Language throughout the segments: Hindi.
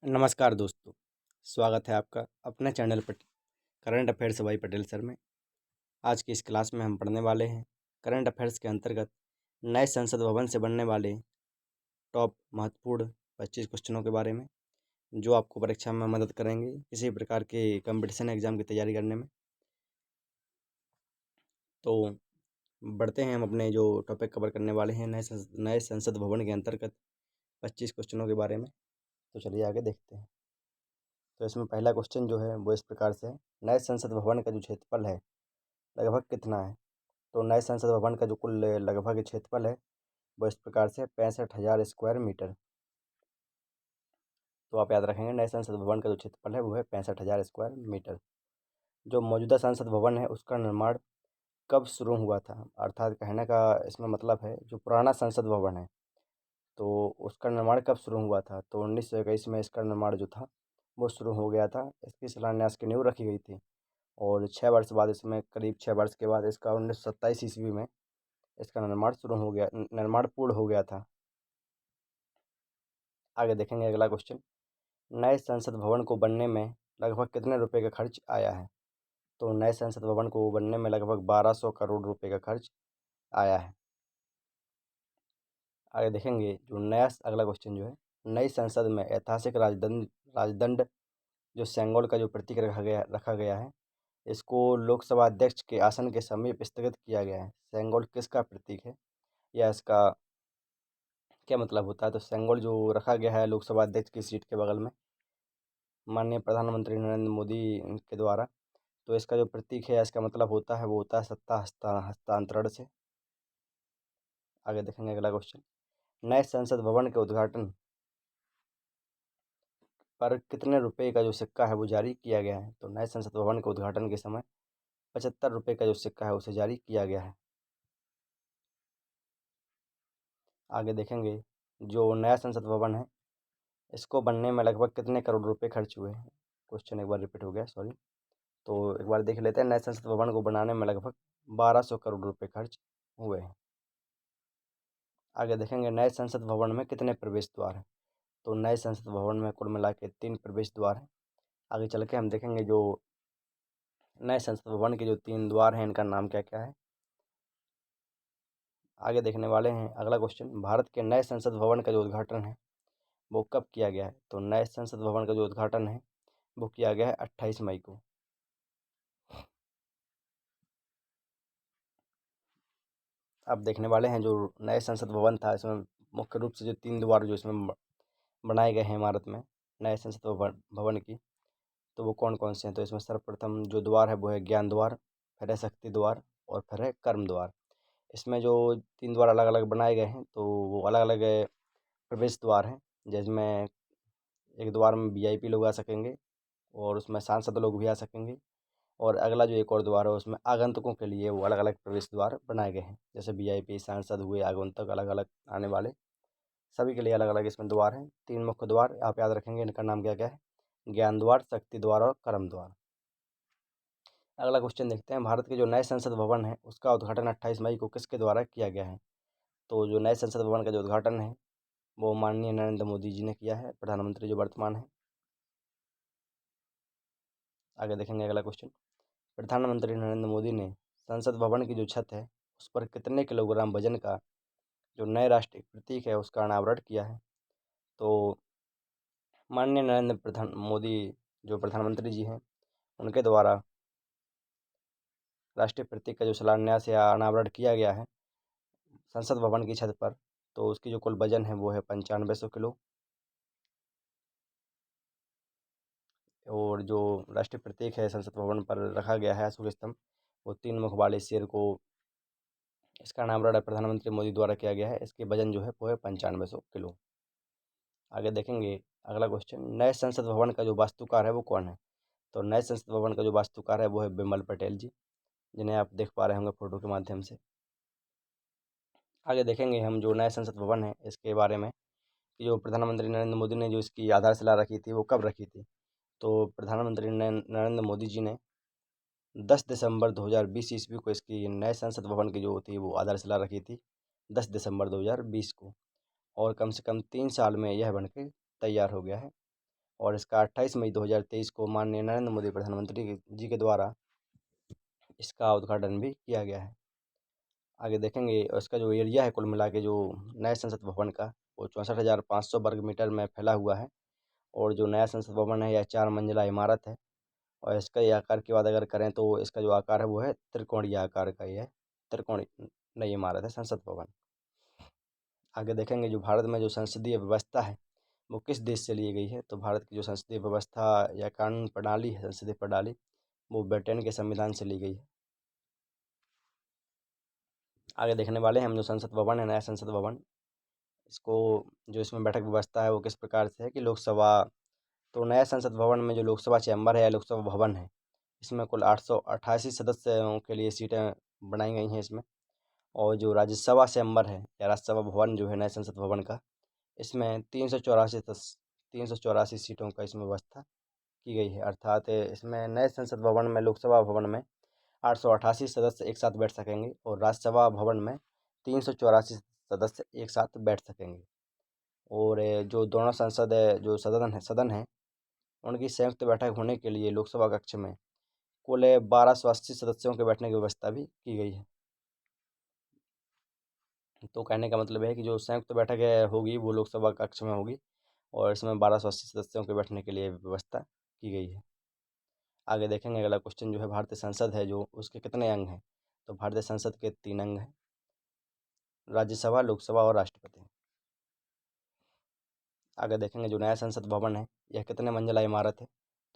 नमस्कार दोस्तों, स्वागत है आपका अपने चैनल पर करंट अफेयर्स भाई पटेल सर में। आज की इस क्लास में हम पढ़ने वाले हैं करंट अफेयर्स के अंतर्गत नए संसद भवन से बनने वाले टॉप महत्वपूर्ण 25 क्वेश्चनों के बारे में, जो आपको परीक्षा में मदद करेंगे किसी प्रकार के कंपटीशन एग्जाम की तैयारी करने में। तो बढ़ते हैं हम अपने जो टॉपिक कवर करने वाले हैं नए संसद भवन के अंतर्गत 25 क्वेश्चनों के बारे में। तो चलिए आगे देखते हैं। तो इसमें पहला क्वेश्चन जो है वो इस प्रकार से है, नए संसद भवन का जो क्षेत्रफल है लगभग कितना है। तो नए संसद भवन का जो कुल लगभग क्षेत्रफल है वो इस प्रकार से 65,000 स्क्वायर मीटर। तो आप याद रखेंगे नए संसद भवन का जो क्षेत्रफल है वो है 65,000 स्क्वायर मीटर। जो मौजूदा संसद भवन है उसका निर्माण कब शुरू हुआ था, अर्थात कहने का इसमें मतलब है जो पुराना संसद भवन है तो उसका निर्माण कब शुरू हुआ था। तो 1921 में इसका निर्माण जो था वो शुरू हो गया था। इसकी शिलान्यास की नींव रखी गई थी और 6 वर्ष बाद, इसमें करीब 6 वर्ष के बाद, इसका 1927 ईस्वी में इसका निर्माण पूर्ण हो गया था। आगे देखेंगे अगला क्वेश्चन, नए संसद भवन को बनने में लगभग कितने रुपए का खर्च आया है। तो नए संसद भवन को बनने में लगभग 1200 करोड़ रुपए का खर्च आया है। आगे देखेंगे जो नया अगला क्वेश्चन जो है, नई संसद में ऐतिहासिक राजदंड जो सेंगोल का जो प्रतीक रखा गया है, इसको लोकसभा अध्यक्ष के आसन के समीप स्थगित किया गया है। सेंगोल किसका प्रतीक है या इसका क्या मतलब होता है। तो सेंगोल जो रखा गया है लोकसभा अध्यक्ष की सीट के बगल में माननीय प्रधानमंत्री नरेंद्र मोदी के द्वारा, तो इसका जो प्रतीक है इसका मतलब होता है वो होता है सत्ता हस्तांतरण से। आगे देखेंगे अगला क्वेश्चन, नए संसद भवन के उद्घाटन पर कितने रुपए का जो सिक्का है वो जारी किया गया है। तो नए संसद भवन के उद्घाटन के समय 75 रुपये का जो सिक्का है उसे जारी किया गया है। आगे देखेंगे जो नया संसद भवन है इसको बनने में लगभग कितने करोड़ रुपए खर्च हुए हैं। क्वेश्चन एक बार रिपीट हो गया, सॉरी। तो एक बार देख लेते हैं, नए संसद भवन को बनाने में लगभग 1200 करोड़ रुपए खर्च हुए हैं। आगे देखेंगे नए संसद भवन में कितने प्रवेश द्वार हैं। तो नए संसद भवन में कुल मिला के 3 प्रवेश द्वार हैं। आगे चल के हम देखेंगे जो नए संसद भवन के जो 3 द्वार हैं इनका नाम क्या क्या है, आगे देखने वाले हैं। अगला क्वेश्चन, भारत के नए संसद भवन का जो उद्घाटन है वो कब किया गया है। तो नए संसद भवन का जो उद्घाटन है वो किया गया है 28 मई को। अब देखने वाले हैं जो नए संसद भवन था इसमें मुख्य रूप से जो 3 द्वार जो इसमें बनाए गए हैं इमारत में नए संसद भवन की, तो वो कौन कौन से हैं। तो इसमें सर्वप्रथम जो द्वार है वो है ज्ञान द्वार, फिर है शक्ति द्वार और फिर है कर्म द्वार। इसमें जो 3 द्वार अलग अलग बनाए गए हैं तो वो अलग अलग प्रवेश द्वार हैं, जिसमें एक द्वार में वीआईपी लोग आ सकेंगे और उसमें सांसद लोग भी आ सकेंगे, और अगला जो एक और द्वार है उसमें आगंतुकों के लिए वो अलग अलग प्रवेश द्वार बनाए गए हैं, जैसे वीआईपी सांसद हुए, आगंतुक अलग अलग आने वाले सभी के लिए अलग अलग इसमें द्वार हैं। 3 मुख्य द्वार आप याद रखेंगे, इनका नाम क्या क्या है, ज्ञान द्वार, शक्ति द्वार और कर्म द्वार। अगला क्वेश्चन देखते हैं, भारत के जो नए संसद भवन है उसका उद्घाटन 28 मई को किसके द्वारा किया गया है। तो जो नए संसद भवन का जो उद्घाटन है वो माननीय नरेंद्र मोदी जी ने किया है, प्रधानमंत्री जो वर्तमान है। आगे देखेंगे अगला क्वेश्चन, प्रधानमंत्री नरेंद्र मोदी ने संसद भवन की जो छत है उस पर कितने किलोग्राम वजन का जो नए राष्ट्रीय प्रतीक है उसका अनावरण किया है। तो माननीय मोदी जो प्रधानमंत्री जी हैं उनके द्वारा राष्ट्रीय प्रतीक का जो शिलान्यास या अनावरण किया गया है संसद भवन की छत पर, तो उसकी जो कुल वजन है वो है 9500 किलो। और जो राष्ट्रीय प्रतीक है संसद भवन पर रखा गया है अशोक स्तंभ, वो 3 मुख वाले शेर को, इसका अनावरण प्रधानमंत्री मोदी द्वारा किया गया है। इसकी वजन जो है वो है 9500 किलो। आगे देखेंगे अगला क्वेश्चन, नए संसद भवन का जो वास्तुकार है वो कौन है। तो नए संसद भवन का जो वास्तुकार है वो है बिमल पटेल जी, जिन्हें आप देख पा रहे होंगे फोटो के माध्यम से। आगे देखेंगे हम जो नए संसद भवन है इसके बारे में कि जो प्रधानमंत्री नरेंद्र मोदी ने जो इसकी आधारशिला रखी थी वो कब रखी थी। तो प्रधानमंत्री नरेंद्र मोदी जी ने 10 दिसंबर 2020 ईस्वी को इसकी नए संसद भवन की जो थी वो आधारशिला रखी थी 10 दिसंबर 2020 को, और कम से कम 3 साल में यह बनकर तैयार हो गया है। और इसका 28 मई 2023 को माननीय नरेंद्र मोदी प्रधानमंत्री जी के द्वारा इसका उद्घाटन भी किया गया है। आगे देखेंगे इसका जो एरिया है कुल मिला के जो नए संसद भवन का, वो 64,500 वर्ग मीटर में फैला हुआ है। और जो नया संसद भवन है यह 4 मंजिला इमारत है। और इसका ये आकार की बात अगर करें तो इसका जो आकार है वो है त्रिकोणीय आकार का, यह त्रिकोणीय नई इमारत है संसद भवन। आगे देखेंगे जो भारत में जो संसदीय व्यवस्था है वो किस देश से ली गई है, तो भारत की जो संसदीय व्यवस्था या कानून प्रणाली है, संसदीय प्रणाली, वो ब्रिटेन के संविधान से ली गई है। आगे देखने वाले हैं हम जो संसद भवन है, नया संसद भवन, इसको जो इसमें बैठक व्यवस्था है वो किस प्रकार से है कि लोकसभा, तो नया संसद भवन में जो लोकसभा चैम्बर है या लोकसभा भवन है, इसमें कुल 888 सदस्यों के लिए सीटें बनाई गई हैं इसमें। और जो राज्यसभा चैम्बर है या राज्यसभा भवन जो है नए संसद भवन का, इसमें 384 सीटों का इसमें व्यवस्था की गई है। अर्थात इसमें नए संसद भवन में, लोकसभा भवन में 888 सदस्य एक साथ बैठ सकेंगे और राज्यसभा भवन में 384 सदस्य एक साथ बैठ सकेंगे। और जो दोनों संसद है, जो सदन है उनकी संयुक्त बैठक होने के लिए लोकसभा कक्ष में कुल 1280 सदस्यों के बैठने की व्यवस्था भी की गई है। तो कहने का मतलब है कि जो संयुक्त बैठक है होगी वो लोकसभा कक्ष में होगी और इसमें 1280 सदस्यों के बैठने के लिए व्यवस्था की गई है। आगे देखेंगे अगला क्वेश्चन जो है, भारतीय संसद है जो उसके कितने अंग हैं, तो भारतीय संसद के 3 अंग हैं, राज्यसभा, लोकसभा और राष्ट्रपति। आगे देखेंगे जो नया संसद भवन है यह कितने मंजिला इमारत है,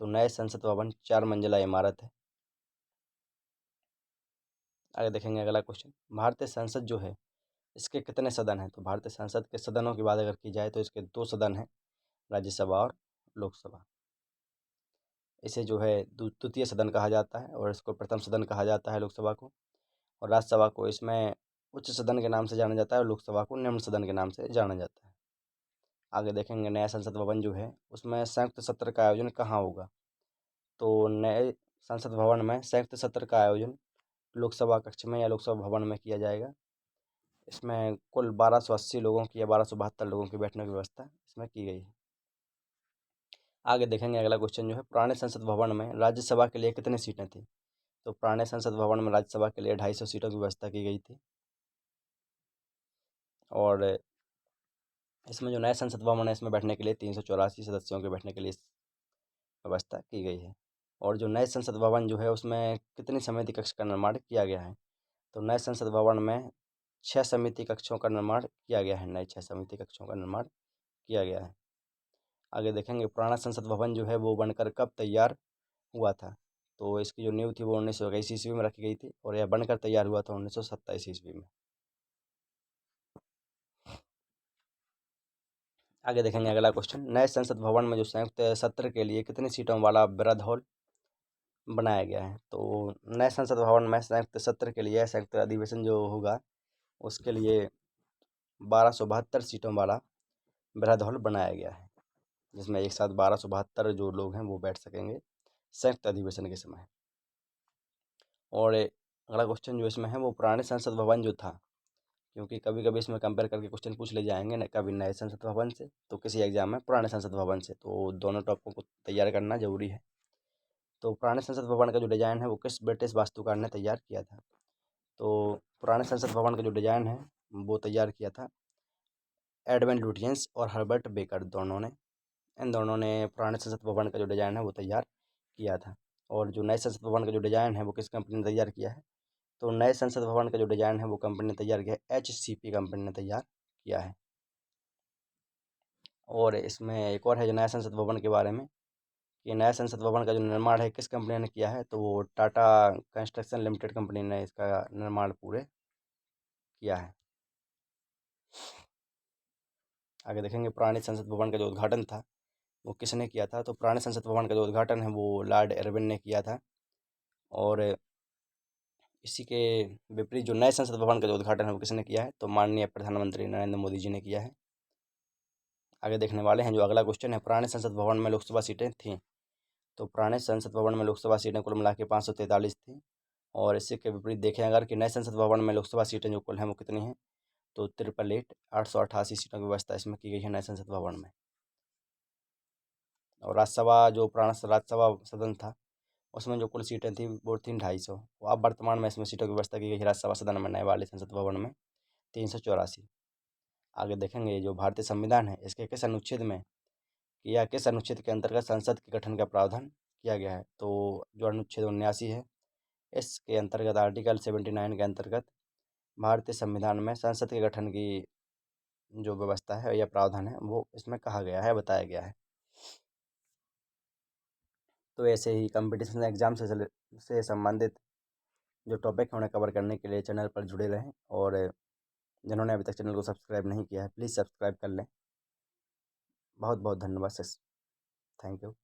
तो नए संसद भवन 4 मंजिला इमारत है। आगे देखेंगे अगला क्वेश्चन, भारतीय संसद जो है इसके कितने सदन हैं, तो भारतीय संसद के सदनों की बात अगर की जाए तो इसके 2 सदन हैं, राज्यसभा और लोकसभा। इसे जो है द्वितीय सदन कहा जाता है और इसको प्रथम सदन कहा जाता है लोकसभा को। और राज्यसभा को इसमें उच्च सदन के नाम से जाना जाता है और लोकसभा को निम्न सदन के नाम से जाना जाता है। आगे देखेंगे नया संसद भवन जो है उसमें संयुक्त सत्र का आयोजन कहाँ होगा, तो नए संसद भवन में संयुक्त सत्र का आयोजन लोकसभा कक्ष में या लोकसभा भवन में किया जाएगा। इसमें कुल 1280 लोगों की या 1272 लोगों की बैठने की व्यवस्था इसमें की गई है। आगे देखेंगे अगला क्वेश्चन जो है, पुराने संसद भवन में राज्यसभा के लिए कितनी सीटें थी, तो पुराने संसद भवन में राज्यसभा के लिए 250 सीटों की व्यवस्था की गई थी। और इसमें जो नया संसद भवन है इसमें बैठने के लिए 384 सदस्यों के बैठने के लिए व्यवस्था की गई है। और जो नए संसद भवन जो है उसमें कितनी समिति कक्ष का निर्माण किया गया है, तो नए संसद भवन में 6 समिति कक्षों का निर्माण किया गया है, नए 6 समिति कक्षों का निर्माण किया गया है। आगे देखेंगे पुराना संसद भवन जो है वो बनकर कब तैयार हुआ था, तो इसकी जो नींव थी वो 1921 ईस्वी में रखी गई थी और यह बनकर तैयार हुआ था 1927 ईस्वी में। आगे देखेंगे अगला क्वेश्चन, नए संसद भवन में जो संयुक्त सत्र के लिए कितनी सीटों वाला बृहद हॉल बनाया गया है, तो नए संसद भवन में संयुक्त सत्र के लिए संयुक्त अधिवेशन जो होगा उसके लिए 1272 सीटों वाला बृहद हॉल बनाया गया है, जिसमें एक साथ 1272 जो लोग हैं वो बैठ सकेंगे संयुक्त अधिवेशन के समय। और अगला क्वेश्चन जो इसमें है वो पुराने संसद भवन जो था, क्योंकि कभी कभी इसमें कंपेयर करके क्वेश्चन पूछ ले जाएंगे न, कभी नए संसद भवन से तो किसी एग्जाम में पुराने संसद भवन से, तो दोनों टॉपिकों को तैयार करना जरूरी है। तो पुराने संसद भवन का जो डिज़ाइन है वो किस ब्रिटिश वास्तुकार ने तैयार किया था, तो पुराने संसद भवन का जो डिज़ाइन है वो तैयार किया था एडविन लुटियंस और हर्बर्ट बेकर दोनों ने। इन दोनों ने पुराने संसद भवन का जो डिज़ाइन है वो तैयार किया था। और जो नए संसद भवन का जो डिज़ाइन है वो किस कंपनी ने तैयार किया है, तो नए संसद भवन का जो डिज़ाइन है वो कंपनी ने तैयार किया है, HCP कंपनी ने तैयार किया है। और इसमें एक और है जो नया संसद भवन के बारे में, कि नया संसद भवन का जो निर्माण है किस कंपनी ने किया है, तो वो टाटा कंस्ट्रक्शन लिमिटेड कंपनी ने इसका निर्माण पूरे किया है। आगे देखेंगे पुराने संसद भवन का जो उद्घाटन था वो किसने किया था, तो पुराने संसद भवन का जो उद्घाटन है वो लॉर्ड इरविन ने किया था। और इसी के विपरीत जो नए संसद भवन का जो उद्घाटन है वो किसने किया है, तो माननीय प्रधानमंत्री नरेंद्र मोदी जी ने किया है। आगे देखने वाले हैं जो अगला क्वेश्चन है, पुराने संसद भवन में लोकसभा सीटें थीं, तो पुराने संसद भवन में लोकसभा सीटें कुल मिला के 543 थी। और इसी के विपरीत देखें अगर कि नए संसद भवन में लोकसभा सीटें जो कुल हैं वो कितनी हैं, तो 888 सीटों की व्यवस्था इसमें की गई है नए संसद भवन में। और राज्यसभा जो पुराना राज्यसभा सदन था उसमें जो कुल सीटें थी वो थी 250। अब वर्तमान में इसमें सीटों की व्यवस्था की गई है राज्यसभा सदन में, नए वाले संसद भवन में 384। आगे देखेंगे ये जो भारतीय संविधान है इसके किस अनुच्छेद में या किस अनुच्छेद के अंतर्गत संसद के गठन का प्रावधान किया गया है। तो जो अनुच्छेद 79 है इसके अंतर्गत आर्टिकल 79 के अंतर्गत भारतीय संविधान में संसद के गठन की जो व्यवस्था है या प्रावधान है वो इसमें कहा गया है, बताया गया है। तो ऐसे ही कंपटीशन एग्जाम से संबंधित जो टॉपिक है उन्हें कवर करने के लिए चैनल पर जुड़े रहें, और जिन्होंने अभी तक चैनल को सब्सक्राइब नहीं किया है प्लीज़ सब्सक्राइब कर लें। बहुत बहुत धन्यवाद सर, थैंक यू।